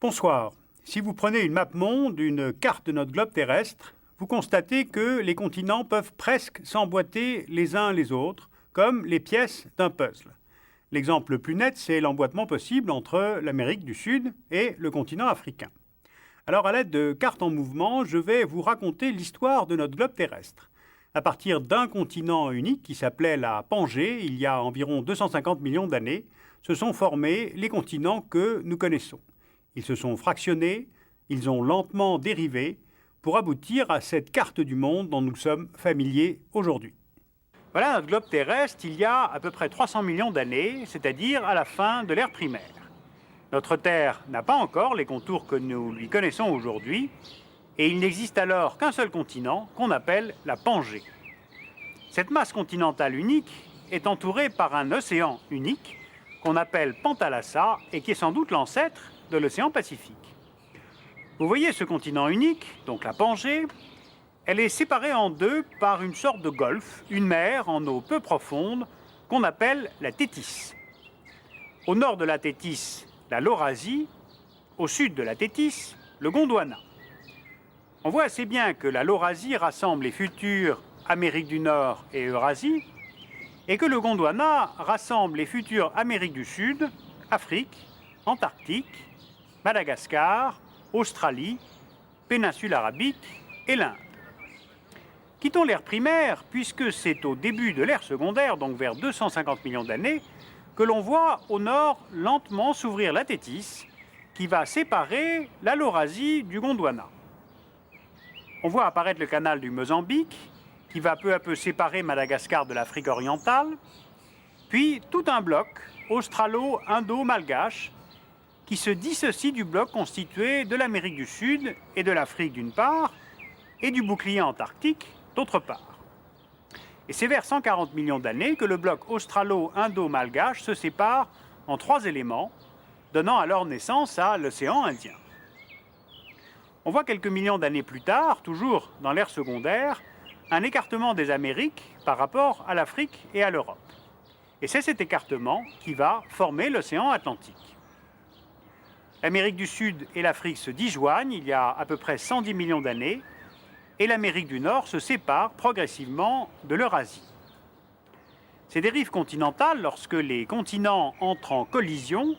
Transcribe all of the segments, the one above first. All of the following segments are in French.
Bonsoir. Si vous prenez une map monde, une carte de notre globe terrestre, vous constatez que les continents peuvent presque s'emboîter les uns les autres, comme les pièces d'un puzzle. L'exemple le plus net, c'est l'emboîtement possible entre l'Amérique du Sud et le continent africain. Alors, à l'aide de cartes en mouvement, je vais vous raconter l'histoire de notre globe terrestre. À partir d'un continent unique qui s'appelait la Pangée, il y a environ 250 millions d'années, se sont formés les continents que nous connaissons. Ils se sont fractionnés, ils ont lentement dérivé pour aboutir à cette carte du monde dont nous sommes familiers aujourd'hui. Voilà notre globe terrestre il y a à peu près 300 millions d'années, c'est-à-dire à la fin de l'ère primaire. Notre Terre n'a pas encore les contours que nous lui connaissons aujourd'hui, et il n'existe alors qu'un seul continent qu'on appelle la Pangée. Cette masse continentale unique est entourée par un océan unique qu'on appelle Pantalassa et qui est sans doute l'ancêtre de l'océan Pacifique. Vous voyez ce continent unique, donc la Pangée, elle est séparée en deux par une sorte de golfe, une mer en eau peu profonde qu'on appelle la Tétis. Au nord de la Tétis, la Laurasie, au sud de la Tétis, le Gondwana. On voit assez bien que la Laurasie rassemble les futures Amérique du Nord et Eurasie, et que le Gondwana rassemble les futures Amérique du Sud, Afrique, Antarctique, Madagascar, Australie, péninsule arabique et l'Inde. Quittons l'ère primaire, puisque c'est au début de l'ère secondaire, donc vers 250 millions d'années, que l'on voit au nord lentement s'ouvrir la Tétis, qui va séparer la Laurasie du Gondwana. On voit apparaître le canal du Mozambique, qui va peu à peu séparer Madagascar de l'Afrique orientale, puis tout un bloc australo-indo-malgache qui se dissocie du bloc constitué de l'Amérique du Sud et de l'Afrique d'une part, et du bouclier antarctique d'autre part. Et c'est vers 140 millions d'années que le bloc australo-indo-malgache se sépare en trois éléments, donnant alors naissance à l'océan Indien. On voit quelques millions d'années plus tard, toujours dans l'ère secondaire, un écartement des Amériques par rapport à l'Afrique et à l'Europe. Et c'est cet écartement qui va former l'océan Atlantique. L'Amérique du Sud et l'Afrique se disjoignent il y a à peu près 110 millions d'années, et l'Amérique du Nord se sépare progressivement de l'Eurasie. Ces dérives continentales, lorsque les continents entrent en collision,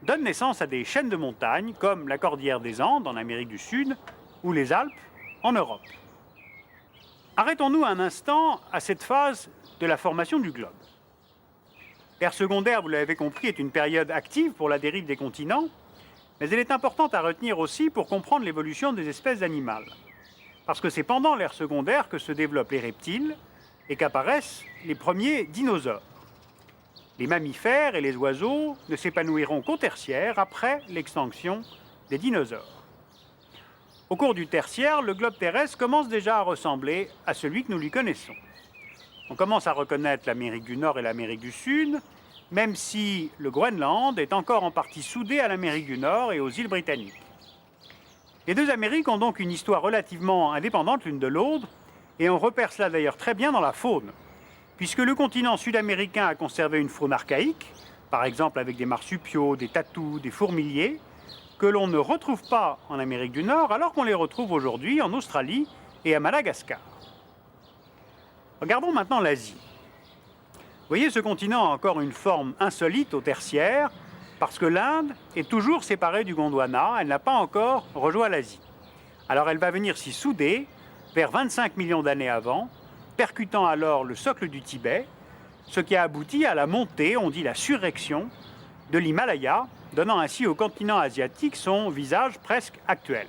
donnent naissance à des chaînes de montagnes comme la cordillère des Andes en Amérique du Sud ou les Alpes en Europe. Arrêtons-nous un instant à cette phase de la formation du globe. L'ère secondaire, vous l'avez compris, est une période active pour la dérive des continents, mais elle est importante à retenir aussi pour comprendre l'évolution des espèces animales. Parce que c'est pendant l'ère secondaire que se développent les reptiles et qu'apparaissent les premiers dinosaures. Les mammifères et les oiseaux ne s'épanouiront qu'au tertiaire, après l'extinction des dinosaures. Au cours du tertiaire, le globe terrestre commence déjà à ressembler à celui que nous lui connaissons. On commence à reconnaître l'Amérique du Nord et l'Amérique du Sud, même si le Groenland est encore en partie soudé à l'Amérique du Nord et aux îles Britanniques. Les deux Amériques ont donc une histoire relativement indépendante l'une de l'autre, et on repère cela d'ailleurs très bien dans la faune, puisque le continent sud-américain a conservé une faune archaïque, par exemple avec des marsupiaux, des tatous, des fourmiliers, que l'on ne retrouve pas en Amérique du Nord, alors qu'on les retrouve aujourd'hui en Australie et à Madagascar. Regardons maintenant l'Asie. Vous voyez, ce continent a encore une forme insolite au tertiaire, parce que l'Inde est toujours séparée du Gondwana, elle n'a pas encore rejoint l'Asie. Alors elle va venir s'y souder vers 25 millions d'années avant, percutant alors le socle du Tibet, ce qui a abouti à la montée, on dit la surréction, de l'Himalaya, donnant ainsi au continent asiatique son visage presque actuel.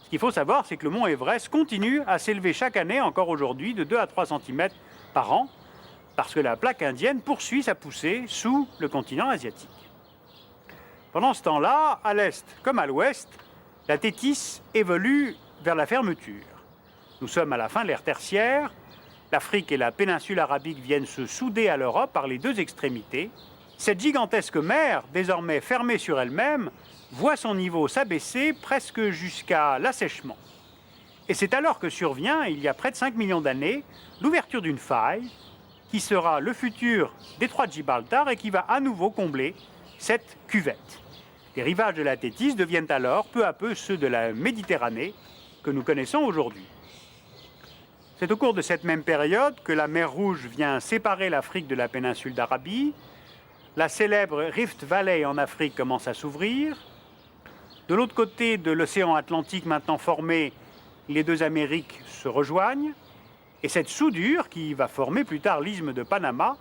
Ce qu'il faut savoir, c'est que le mont Everest continue à s'élever chaque année, encore aujourd'hui, de 2 à 3 cm par an, parce que la plaque indienne poursuit sa poussée sous le continent asiatique. Pendant ce temps-là, à l'est comme à l'ouest, la Tétis évolue vers la fermeture. Nous sommes à la fin de l'ère tertiaire, l'Afrique et la péninsule arabique viennent se souder à l'Europe par les deux extrémités. Cette gigantesque mer, désormais fermée sur elle-même, voit son niveau s'abaisser presque jusqu'à l'assèchement. Et c'est alors que survient, il y a près de 5 millions d'années, l'ouverture d'une faille qui sera le futur détroit de Gibraltar et qui va à nouveau combler cette cuvette. Les rivages de la Thétis deviennent alors peu à peu ceux de la Méditerranée que nous connaissons aujourd'hui. C'est au cours de cette même période que la mer Rouge vient séparer l'Afrique de la péninsule d'Arabie. La célèbre Rift Valley en Afrique commence à s'ouvrir. De l'autre côté de l'océan Atlantique maintenant formé, les deux Amériques se rejoignent. Et cette soudure, qui va former plus tard l'isthme de Panama,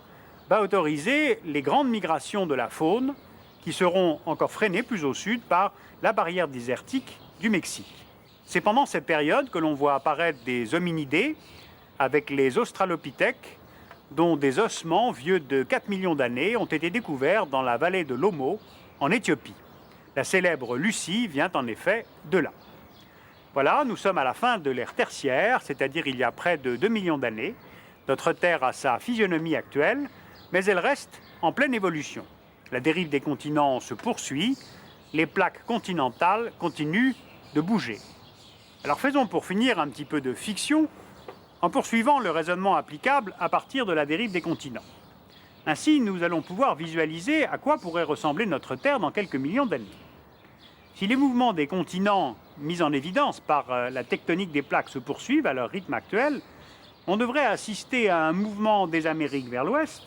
va autoriser les grandes migrations de la faune, qui seront encore freinées plus au sud par la barrière désertique du Mexique. C'est pendant cette période que l'on voit apparaître des hominidés avec les australopithèques, dont des ossements vieux de 4 millions d'années ont été découverts dans la vallée de l'Omo, en Éthiopie. La célèbre Lucie vient en effet de là. Voilà, nous sommes à la fin de l'ère tertiaire, c'est-à-dire il y a près de 2 millions d'années. Notre Terre a sa physionomie actuelle, mais elle reste en pleine évolution. La dérive des continents se poursuit, les plaques continentales continuent de bouger. Alors faisons pour finir un petit peu de fiction en poursuivant le raisonnement applicable à partir de la dérive des continents. Ainsi, nous allons pouvoir visualiser à quoi pourrait ressembler notre Terre dans quelques millions d'années. Si les mouvements des continents mis en évidence par la tectonique des plaques se poursuivent à leur rythme actuel, on devrait assister à un mouvement des Amériques vers l'ouest,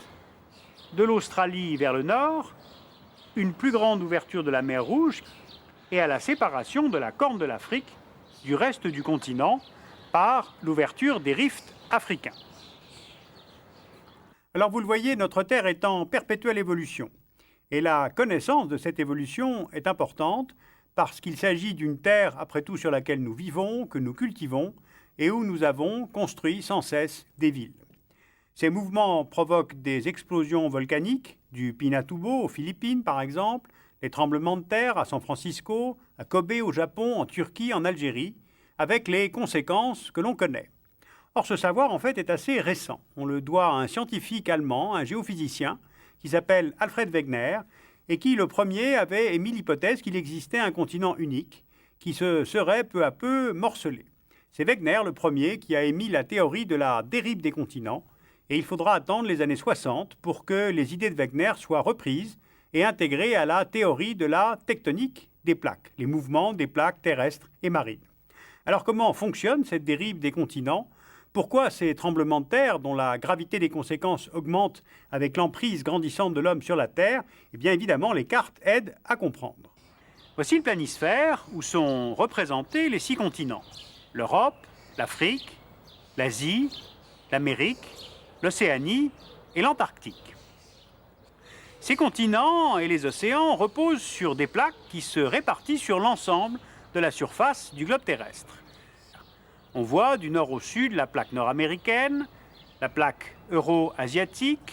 de l'Australie vers le nord, une plus grande ouverture de la mer Rouge et à la séparation de la corne de l'Afrique du reste du continent par l'ouverture des rifts africains. Alors vous le voyez, notre Terre est en perpétuelle évolution. Et la connaissance de cette évolution est importante parce qu'il s'agit d'une Terre, après tout, sur laquelle nous vivons, que nous cultivons et où nous avons construit sans cesse des villes. Ces mouvements provoquent des explosions volcaniques, du Pinatubo aux Philippines par exemple, les tremblements de terre à San Francisco, à Kobe au Japon, en Turquie, en Algérie, avec les conséquences que l'on connaît. Or, ce savoir, en fait, est assez récent. On le doit à un scientifique allemand, un géophysicien, qui s'appelle Alfred Wegener, et qui, le premier, avait émis l'hypothèse qu'il existait un continent unique, qui se serait peu à peu morcelé. C'est Wegener, le premier, qui a émis la théorie de la dérive des continents, et il faudra attendre les années 60 pour que les idées de Wegener soient reprises et intégrées à la théorie de la tectonique des plaques, les mouvements des plaques terrestres et marines. Alors comment fonctionne cette dérive des continents ? Pourquoi ces tremblements de terre, dont la gravité des conséquences augmente avec l'emprise grandissante de l'homme sur la Terre ? Eh bien évidemment, les cartes aident à comprendre. Voici le planisphère où sont représentés les 6 continents. L'Europe, l'Afrique, l'Asie, l'Amérique, l'Océanie et l'Antarctique. Ces continents et les océans reposent sur des plaques qui se répartissent sur l'ensemble de la surface du globe terrestre. On voit du nord au sud la plaque nord-américaine, la plaque euro-asiatique,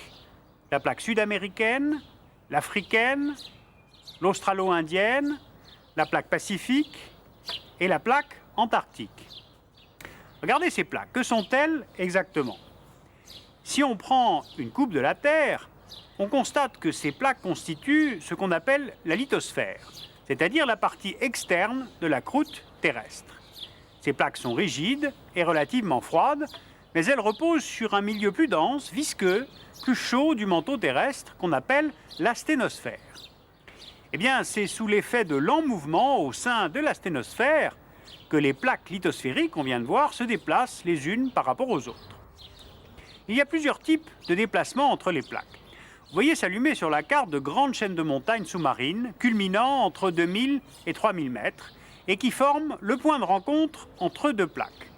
la plaque sud-américaine, l'africaine, l'australo-indienne, la plaque pacifique et la plaque antarctique. Regardez ces plaques, que sont-elles exactement ? Si on prend une coupe de la Terre, on constate que ces plaques constituent ce qu'on appelle la lithosphère, c'est-à-dire la partie externe de la croûte terrestre. Ces plaques sont rigides et relativement froides, mais elles reposent sur un milieu plus dense, visqueux, plus chaud du manteau terrestre qu'on appelle l'asténosphère. Eh bien, c'est sous l'effet de lents mouvements au sein de l'asténosphère que les plaques lithosphériques qu'on vient de voir se déplacent les unes par rapport aux autres. Il y a plusieurs types de déplacements entre les plaques. Vous voyez s'allumer sur la carte de grandes chaînes de montagnes sous-marines, culminant entre 2000 et 3000 mètres, et qui forment le point de rencontre entre deux plaques.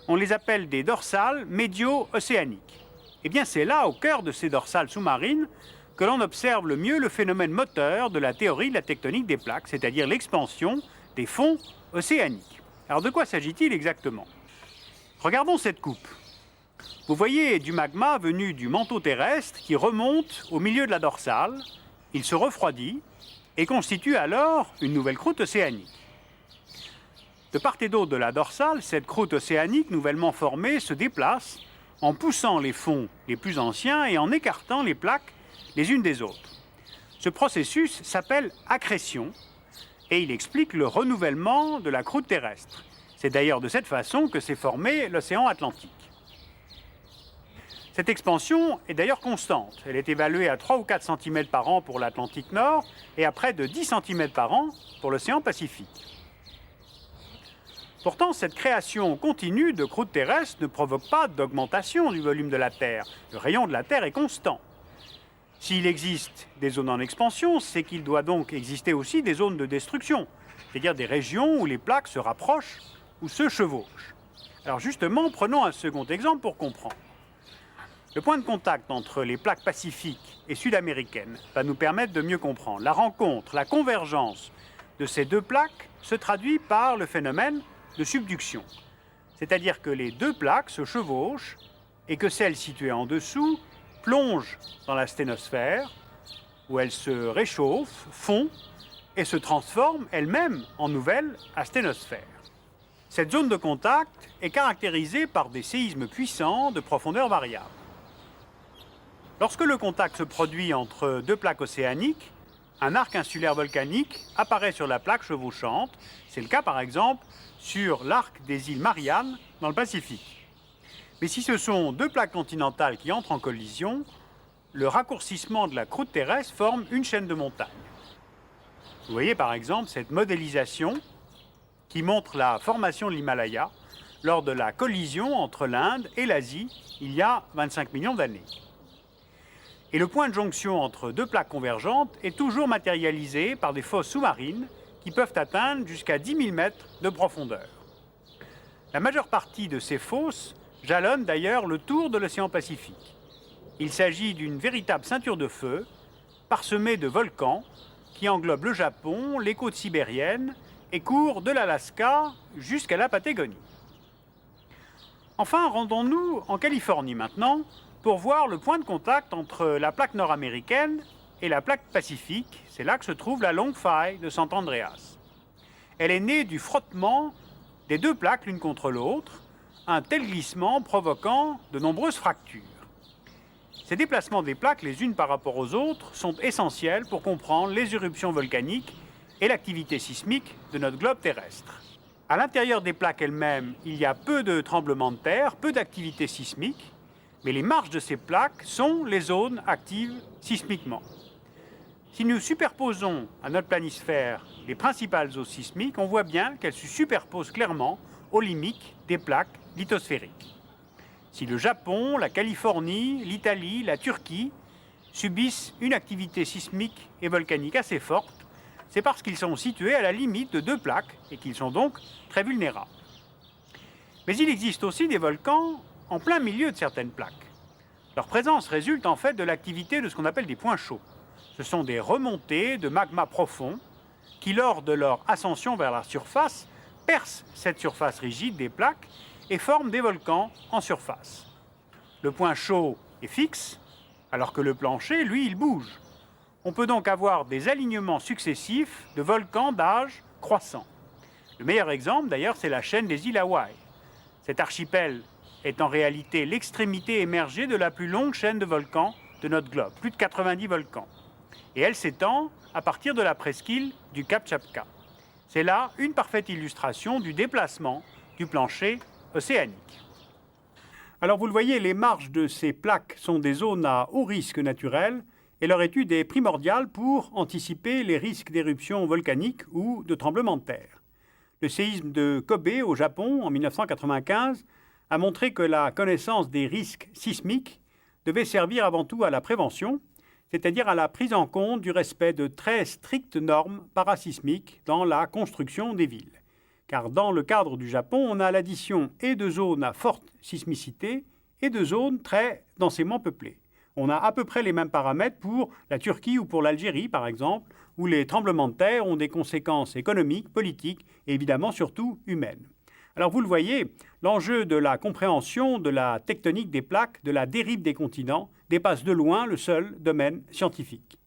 On les appelle des dorsales médio-océaniques. Eh bien, c'est là, au cœur de ces dorsales sous-marines, que l'on observe le mieux le phénomène moteur de la théorie de la tectonique des plaques, c'est-à-dire l'expansion des fonds océaniques. Alors, de quoi s'agit-il exactement ? Regardons cette coupe. Vous voyez du magma venu du manteau terrestre qui remonte au milieu de la dorsale, il se refroidit et constitue alors une nouvelle croûte océanique. De part et d'autre de la dorsale, cette croûte océanique nouvellement formée se déplace en poussant les fonds les plus anciens et en écartant les plaques les unes des autres. Ce processus s'appelle accrétion et il explique le renouvellement de la croûte terrestre. C'est d'ailleurs de cette façon que s'est formé l'océan Atlantique. Cette expansion est d'ailleurs constante. Elle est évaluée à 3 ou 4 cm par an pour l'Atlantique Nord et à près de 10 cm par an pour l'océan Pacifique. Pourtant, cette création continue de croûte terrestre ne provoque pas d'augmentation du volume de la Terre. Le rayon de la Terre est constant. S'il existe des zones en expansion, c'est qu'il doit donc exister aussi des zones de destruction, c'est-à-dire des régions où les plaques se rapprochent ou se chevauchent. Alors justement, prenons un second exemple pour comprendre. Le point de contact entre les plaques pacifiques et sud-américaines va nous permettre de mieux comprendre. La rencontre, la convergence de ces deux plaques se traduit par le phénomène de subduction. C'est-à-dire que les deux plaques se chevauchent et que celle située en dessous plonge dans la sténosphère où elle se réchauffe, fond et se transforme elle-même en nouvelle asténosphère. Cette zone de contact est caractérisée par des séismes puissants de profondeur variable. Lorsque le contact se produit entre deux plaques océaniques, un arc insulaire volcanique apparaît sur la plaque chevauchante. C'est le cas par exemple sur l'arc des îles Mariannes dans le Pacifique. Mais si ce sont deux plaques continentales qui entrent en collision, le raccourcissement de la croûte terrestre forme une chaîne de montagnes. Vous voyez par exemple cette modélisation qui montre la formation de l'Himalaya lors de la collision entre l'Inde et l'Asie il y a 25 millions d'années. Et le point de jonction entre deux plaques convergentes est toujours matérialisé par des fosses sous-marines qui peuvent atteindre jusqu'à 10 000 mètres de profondeur. La majeure partie de ces fosses jalonnent d'ailleurs le tour de l'océan Pacifique. Il s'agit d'une véritable ceinture de feu, parsemée de volcans, qui englobe le Japon, les côtes sibériennes et court de l'Alaska jusqu'à la Patagonie. Enfin, rendons-nous en Californie maintenant, pour voir le point de contact entre la plaque nord-américaine et la plaque pacifique. C'est là que se trouve la longue faille de Sant Andreas. Elle est née du frottement des deux plaques l'une contre l'autre, un tel glissement provoquant de nombreuses fractures. Ces déplacements des plaques les unes par rapport aux autres sont essentiels pour comprendre les éruptions volcaniques et l'activité sismique de notre globe terrestre. À l'intérieur des plaques elles-mêmes, il y a peu de tremblements de terre, peu d'activité sismique, mais les marges de ces plaques sont les zones actives sismiquement. Si nous superposons à notre planisphère les principales eaux sismiques, on voit bien qu'elles se superposent clairement aux limites des plaques lithosphériques. Si le Japon, la Californie, l'Italie, la Turquie subissent une activité sismique et volcanique assez forte, c'est parce qu'ils sont situés à la limite de deux plaques et qu'ils sont donc très vulnérables. Mais il existe aussi des volcans en plein milieu de certaines plaques. Leur présence résulte en fait de l'activité de ce qu'on appelle des points chauds. Ce sont des remontées de magma profond qui, lors de leur ascension vers la surface, percent cette surface rigide des plaques et forment des volcans en surface. Le point chaud est fixe, alors que le plancher, lui, il bouge. On peut donc avoir des alignements successifs de volcans d'âge croissant. Le meilleur exemple, d'ailleurs, c'est la chaîne des îles Hawaï. Cet archipel est en réalité l'extrémité émergée de la plus longue chaîne de volcans de notre globe, plus de 90 volcans. Et elle s'étend à partir de la presqu'île du Cap Chapka. C'est là une parfaite illustration du déplacement du plancher océanique. Alors vous le voyez, les marges de ces plaques sont des zones à haut risque naturel et leur étude est primordiale pour anticiper les risques d'éruptions volcaniques ou de tremblements de terre. Le séisme de Kobe au Japon en 1995 a montré que la connaissance des risques sismiques devait servir avant tout à la prévention, c'est-à-dire à la prise en compte du respect de très strictes normes parasismiques dans la construction des villes. Car dans le cadre du Japon, on a l'addition et de zones à forte sismicité et de zones très densément peuplées. On a à peu près les mêmes paramètres pour la Turquie ou pour l'Algérie, par exemple, où les tremblements de terre ont des conséquences économiques, politiques et évidemment surtout humaines. Alors vous le voyez, l'enjeu de la compréhension de la tectonique des plaques, de la dérive des continents, dépasse de loin le seul domaine scientifique.